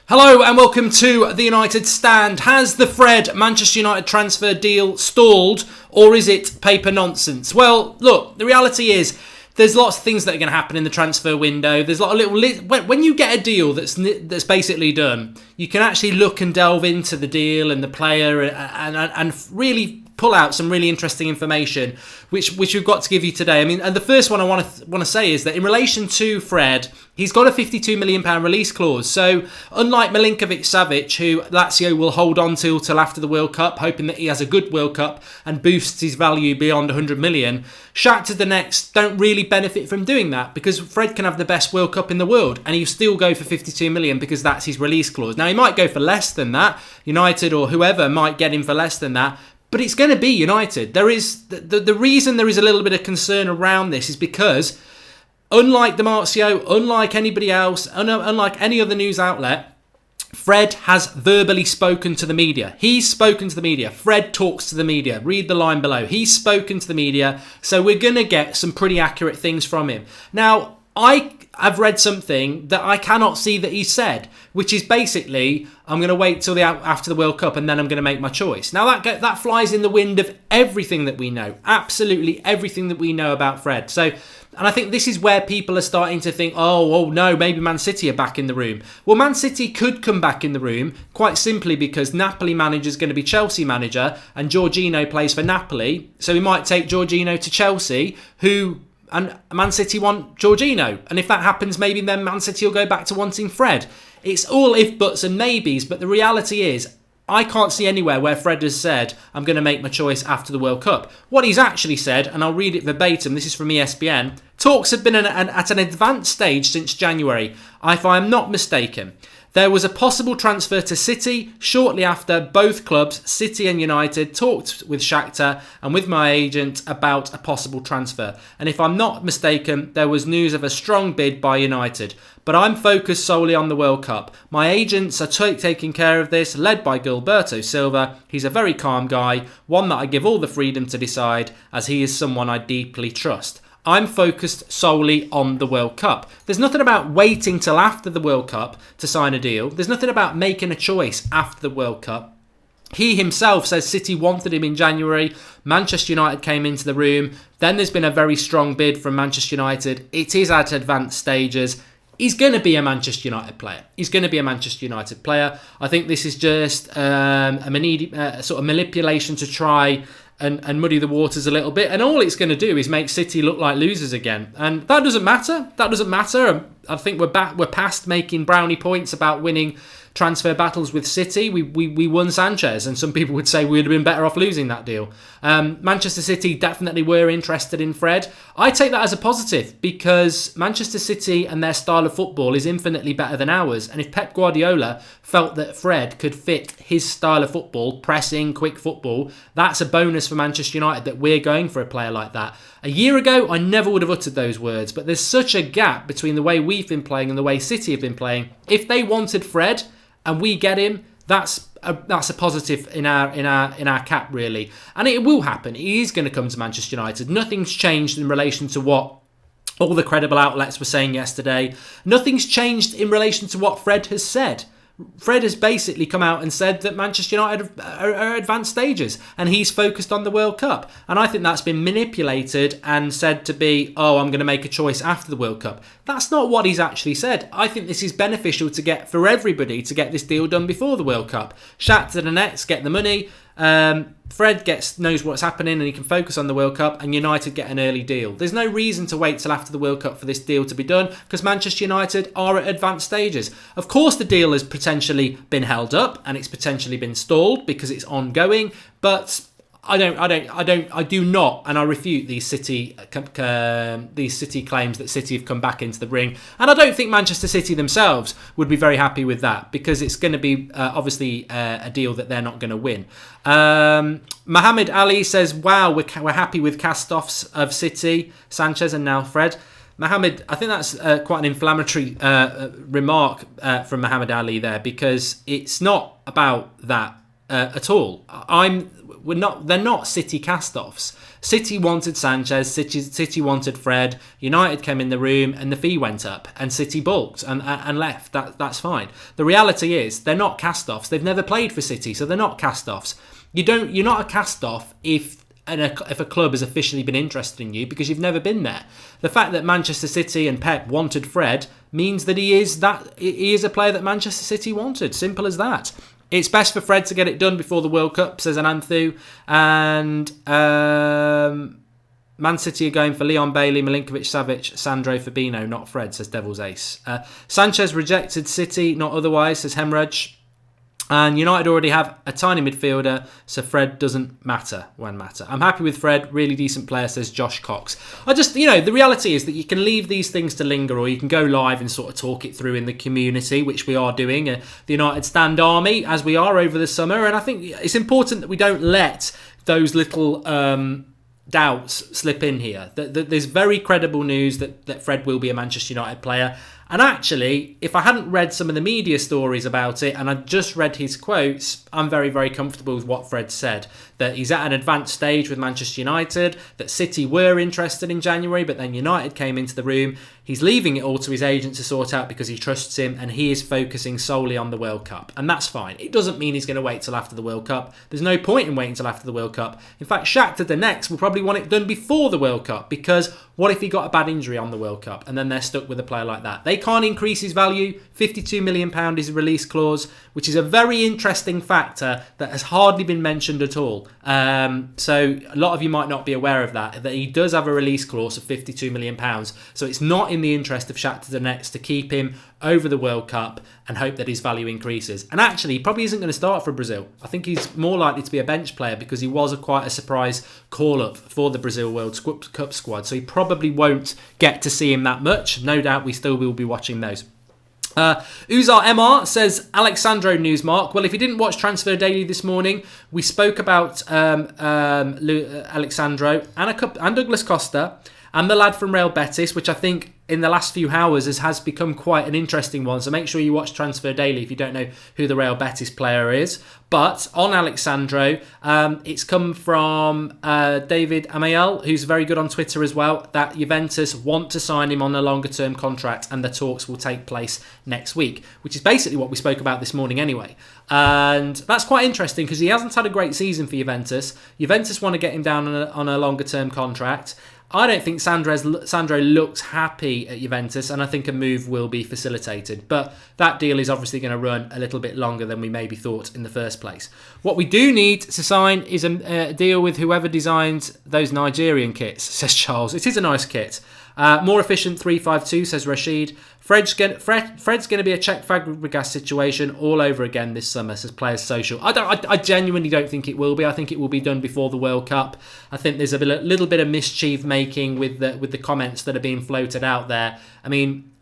Hello and welcome to the United Stand. Has the Fred Manchester United transfer deal stalled, or is it paper nonsense? Well, look, the reality is there's lots of things that are going to happen in the transfer window. There's a lot of when you get a deal that's basically done, you can actually look and delve into the deal and the player and really pull out some really interesting information, which we've got to give you today. I mean, and the first one I want to say is that in relation to Fred, he's got a £52 million release clause. So unlike Milinkovic-Savic, who Lazio will hold on to till after the World Cup, hoping that he has a good World Cup and boosts his value beyond 100 million, Shakhtar Donetsk don't really benefit from doing that, because Fred can have the best World Cup in the world and he'll still go for 52 million because that's his release clause. Now, he might go for less than that. United or whoever might get him for less than that. But it's going to be United. There is the reason there is a little bit of concern around this is because, unlike Demarcio, unlike anybody else, unlike any other news outlet, Fred has verbally spoken to the media. He's spoken to the media. Fred talks to the media. Read the line below. He's spoken to the media. So we're going to get some pretty accurate things from him. Now, I've read something that I cannot see that he said, which is basically, I'm going to wait till after the World Cup and then I'm going to make my choice. Now, that flies in the wind of everything that we know. Absolutely everything that we know about Fred. So, and I think this is where people are starting to think, oh no, maybe Man City are back in the room. Well, Man City could come back in the room quite simply because Napoli manager is going to be Chelsea manager and Jorginho plays for Napoli. So we might take Jorginho to Chelsea, and Man City want Jorginho. And if that happens, maybe then Man City will go back to wanting Fred. It's all if, buts and maybes. But the reality is, I can't see anywhere where Fred has said, I'm going to make my choice after the World Cup. What he's actually said, and I'll read it verbatim, this is from ESPN, talks have been at an advanced stage since January, if I am not mistaken. There was a possible transfer to City shortly after both clubs, City and United, talked with Shakhtar and with my agent about a possible transfer. And if I'm not mistaken, there was news of a strong bid by United. But I'm focused solely on the World Cup. My agents are taking care of this, led by Gilberto Silva. He's a very calm guy, one that I give all the freedom to decide, as he is someone I deeply trust. I'm focused solely on the World Cup. There's nothing about waiting till after the World Cup to sign a deal. There's nothing about making a choice after the World Cup. He himself says City wanted him in January. Manchester United came into the room. Then there's been a very strong bid from Manchester United. It is at advanced stages. He's going to be a Manchester United player. I think this is just a sort of manipulation to try and muddy the waters a little bit. And all it's going to do is make City look like losers again. And that doesn't matter. I think we're past making brownie points about winning transfer battles with City. We won Sanchez, and some people would say we would have been better off losing that deal. Manchester City definitely were interested in Fred. I take that as a positive because Manchester City and their style of football is infinitely better than ours. And if Pep Guardiola felt that Fred could fit his style of football, pressing, quick football, that's a bonus for Manchester United that we're going for a player like that. A year ago, I never would have uttered those words, but there's such a gap between the way we've been playing and the way City have been playing. If they wanted Fred and we get him, that's a positive in our cap, really. And it will happen. He is going to come to Manchester United. Nothing's changed in relation to what all the credible outlets were saying yesterday. Nothing's changed in relation to what Fred has said. Fred has basically come out and said that Manchester United are advanced stages and he's focused on the World Cup. And I think that's been manipulated and said to be, I'm going to make a choice after the World Cup. That's not what he's actually said. I think this is beneficial for everybody to get this deal done before the World Cup. Shakhtar Donetsk get the money. Fred knows what's happening and he can focus on the World Cup, and United get an early deal. There's no reason to wait till after the World Cup for this deal to be done because Manchester United are at advanced stages. Of course, the deal has potentially been held up and it's potentially been stalled because it's ongoing, but I do not, and I refute these City claims that City have come back into the ring, and I don't think Manchester City themselves would be very happy with that because it's going to be obviously a deal that they're not going to win. Mohammed Ali says, "Wow, we're happy with cast-offs of City, Sanchez, and now Fred." Mohammed, I think that's quite an inflammatory remark from Mohammed Ali there because it's not about that at all. they're not City cast-offs. City wanted Sanchez, City wanted Fred, United came in the room and the fee went up and City balked and left. That's fine. The reality is they're not cast-offs. They've never played for City, so they're not cast-offs. You're not a cast-off if a club has officially been interested in you because you've never been there. The fact that Manchester City and Pep wanted Fred means that he is a player that Manchester City wanted. Simple as that. It's best for Fred to get it done before the World Cup, says Ananthu. And Man City are going for Leon Bailey, Milinkovic-Savic, Sandro Fabinho, not Fred, says Devil's Ace. Sanchez rejected City, not otherwise, says Hemraj. And United already have a tiny midfielder, so Fred doesn't matter when matter. I'm happy with Fred, really decent player, says Josh Cox. The reality is that you can leave these things to linger, or you can go live and sort of talk it through in the community, which we are doing, the United Stand Army, as we are over the summer. And I think it's important that we don't let those little doubts slip in here. There's very credible news that Fred will be a Manchester United player. And actually, if I hadn't read some of the media stories about it and I'd just read his quotes, I'm very, very comfortable with what Fred said. That he's at an advanced stage with Manchester United, that City were interested in January, but then United came into the room. He's leaving it all to his agent to sort out because he trusts him and he is focusing solely on the World Cup. And that's fine. It doesn't mean he's going to wait till after the World Cup. There's no point in waiting till after the World Cup. In fact, Shakhtar Donetsk will probably want it done before the World Cup, because what if he got a bad injury on the World Cup and then they're stuck with a player like that? They can't increase his value. £52 million is a release clause, which is a very interesting factor that has hardly been mentioned at all. So a lot of you might not be aware of that he does have a release clause of £52 million. So it's not in the interest of Shakhtar Donetsk to keep him over the World Cup and hope that his value increases. And actually, he probably isn't going to start for Brazil. I think he's more likely to be a bench player because he was quite a surprise call-up for the Brazil World Cup squad. So he probably won't get to see him that much. No doubt we still will be watching those. Uzar MR says, Alexandro news, Mark. Well, if you didn't watch Transfer Daily this morning, we spoke about Alexandro and Douglas Costa and the lad from Real Betis, which I think in the last few hours has become quite an interesting one. So make sure you watch Transfer Daily if you don't know who the Real Betis player is. But on Alexandro, it's come from David Amael, who's very good on Twitter as well, that Juventus want to sign him on a longer term contract and the talks will take place next week, which is basically what we spoke about this morning anyway. And that's quite interesting because he hasn't had a great season for Juventus. Juventus want to get him down on a longer term contract. I don't think Sandro looks happy at Juventus, and I think a move will be facilitated. But that deal is obviously going to run a little bit longer than we maybe thought in the first place. What we do need to sign is a deal with whoever designs those Nigerian kits, says Charles. It is a nice kit. More efficient 352, says Rashid. Fred's going to be a Czech Fabregas situation all over again this summer, says Players Social. I genuinely don't think it will be. I think it will be done before the World Cup. I think there's a little bit of mischief making with the comments that are being floated out there. I mean,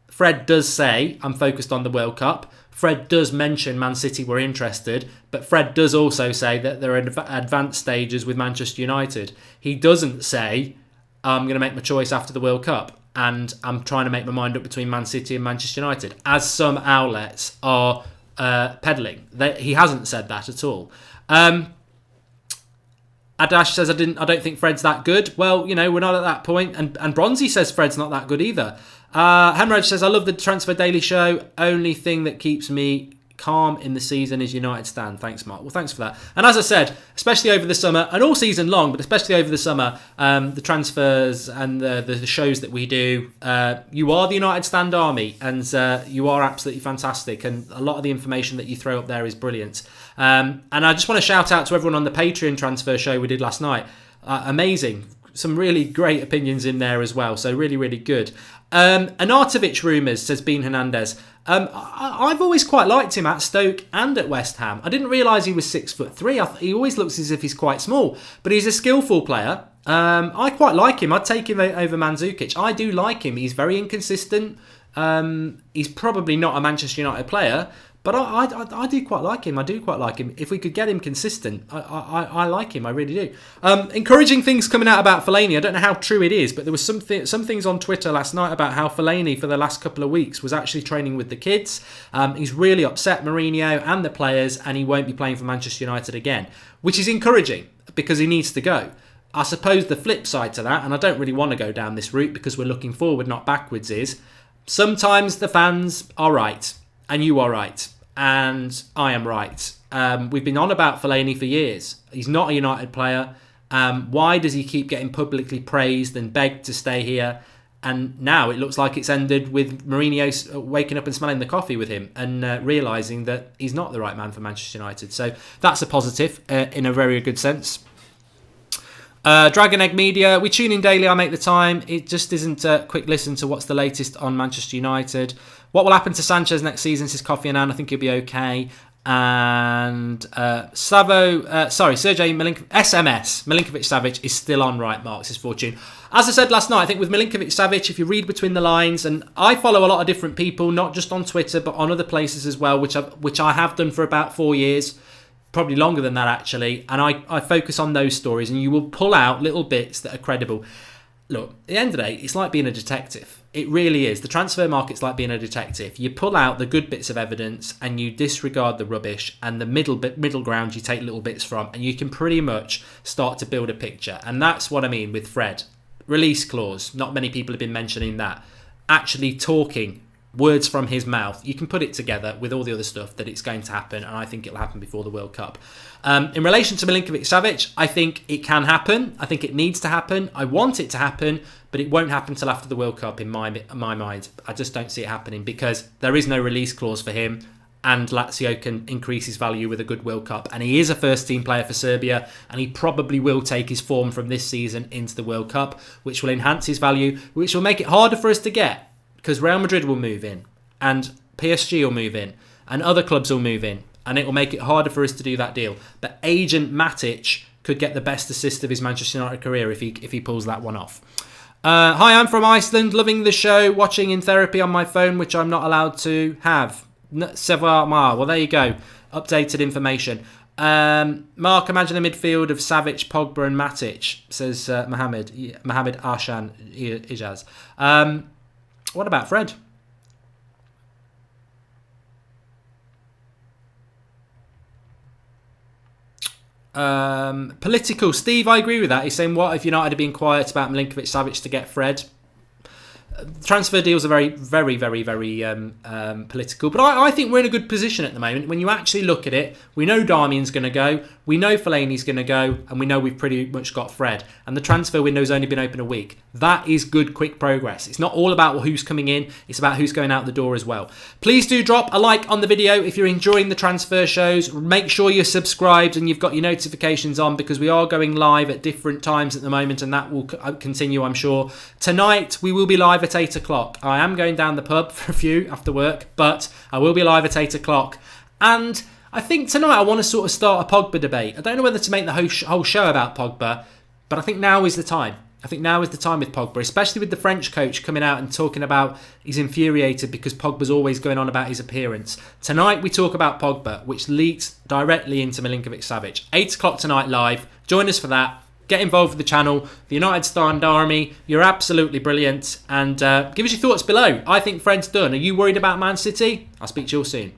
Fred does say, I'm focused on the World Cup. Fred does mention Man City were interested, but Fred does also say that there are advanced stages with Manchester United. He doesn't say, I'm going to make my choice after the World Cup and I'm trying to make my mind up between Man City and Manchester United, as some outlets are peddling. He hasn't said that at all. Adash says, I don't think Fred's that good. Well, we're not at that point. And Bronzy says Fred's not that good either. Hemorrhage says, I love the Transfer Daily show. Only thing that keeps me calm in the season is United stand. Thanks, Mark. Well, thanks for that. And as I said, especially over the summer, and all season long, but especially over the summer, the transfers and the shows that we do, you are the United Stand Army, and you are absolutely fantastic. And a lot of the information that you throw up there is brilliant. And I just want to shout out to everyone on the Patreon transfer show we did last night. Amazing. Some really great opinions in there as well. So really, really good. Arnautovic rumours, says Bean Hernandez. I've always quite liked him at Stoke and at West Ham. I didn't realise he was 6'3". He always looks as if he's quite small, but he's a skillful player. I quite like him. I'd take him over Mandzukic. I do like him. He's very inconsistent. He's probably not a Manchester United player, But I do quite like him. I do quite like him. If we could get him consistent, I like him. I really do. Encouraging things coming out about Fellaini. I don't know how true it is, but there was some things on Twitter last night about how Fellaini for the last couple of weeks was actually training with the kids. He's really upset Mourinho and the players, and he won't be playing for Manchester United again, which is encouraging because he needs to go. I suppose the flip side to that, and I don't really want to go down this route because we're looking forward, not backwards, is sometimes the fans are right, and you are right. And I am right. We've been on about Fellaini for years. He's not a United player. Why does he keep getting publicly praised and begged to stay here? And now it looks like it's ended with Mourinho waking up and smelling the coffee with him and realising that he's not the right man for Manchester United. So that's a positive in a very good sense. Dragon Egg Media, we tune in daily, I make the time. It just isn't a quick listen to what's the latest on Manchester United. What will happen to Sanchez next season? Says Coffee and Ann. I think he'll be okay. And Sergej Milinkovic-Savic is still on right marks, his fortune. As I said last night, I think with Milinkovic-Savic, if you read between the lines, and I follow a lot of different people, not just on Twitter, but on other places as well, which I have done for about 4 years, probably longer than that actually, and I focus on those stories, and you will pull out little bits that are credible. Look, at the end of the day, it's like being a detective. It really is. The transfer market's like being a detective. You pull out the good bits of evidence and you disregard the rubbish, and the middle ground you take little bits from, and you can pretty much start to build a picture. And that's what I mean with Fred. Release clause. Not many people have been mentioning that. Actually talking words from his mouth. You can put it together with all the other stuff that it's going to happen, and I think it'll happen before the World Cup. In relation to Milinkovic-Savic, I think it can happen. I think it needs to happen. I want it to happen, but it won't happen till after the World Cup in my mind. I just don't see it happening because there is no release clause for him, and Lazio can increase his value with a good World Cup. And he is a first-team player for Serbia, and he probably will take his form from this season into the World Cup, which will enhance his value, which will make it harder for us to get, because Real Madrid will move in, and PSG will move in, and other clubs will move in, and it will make it harder for us to do that deal. But agent Matic could get the best assist of his Manchester United career if he pulls that one off. Hi, I'm from Iceland, loving the show, watching in therapy on my phone, which I'm not allowed to have. Well, there you go. Updated information. Mark, imagine a midfield of Savic, Pogba and Matic, says Mohammed Arshan Ijaz. What about Fred? Political. Steve, I agree with that. He's saying, what if United had been quiet about Milinkovic-Savic to get Fred? Transfer deals are very, very, very, very political. But I think we're in a good position at the moment. When you actually look at it, we know Darmian's going to go, we know Fellaini's going to go, and we know we've pretty much got Fred. And the transfer window's only been open a week. That is good, quick progress. It's not all about who's coming in, it's about who's going out the door as well. Please do drop a like on the video if you're enjoying the transfer shows. Make sure you're subscribed and you've got your notifications on, because we are going live at different times at the moment, and that will continue, I'm sure. Tonight, we will be live at 8 o'clock. I am going down the pub for a few after work, but I will be live at 8 o'clock. And I think tonight I want to sort of start a Pogba debate. I don't know whether to make the whole show about Pogba, but I think now is the time. I think now is the time with Pogba, especially with the French coach coming out and talking about he's infuriated because Pogba's always going on about his appearance. Tonight we talk about Pogba, which leads directly into Milinkovic-Savic. 8 o'clock tonight live. Join us for that. Get involved with the channel, the United Stand Army. You're absolutely brilliant. And give us your thoughts below. I think Fred's done. Are you worried about Man City? I'll speak to you all soon.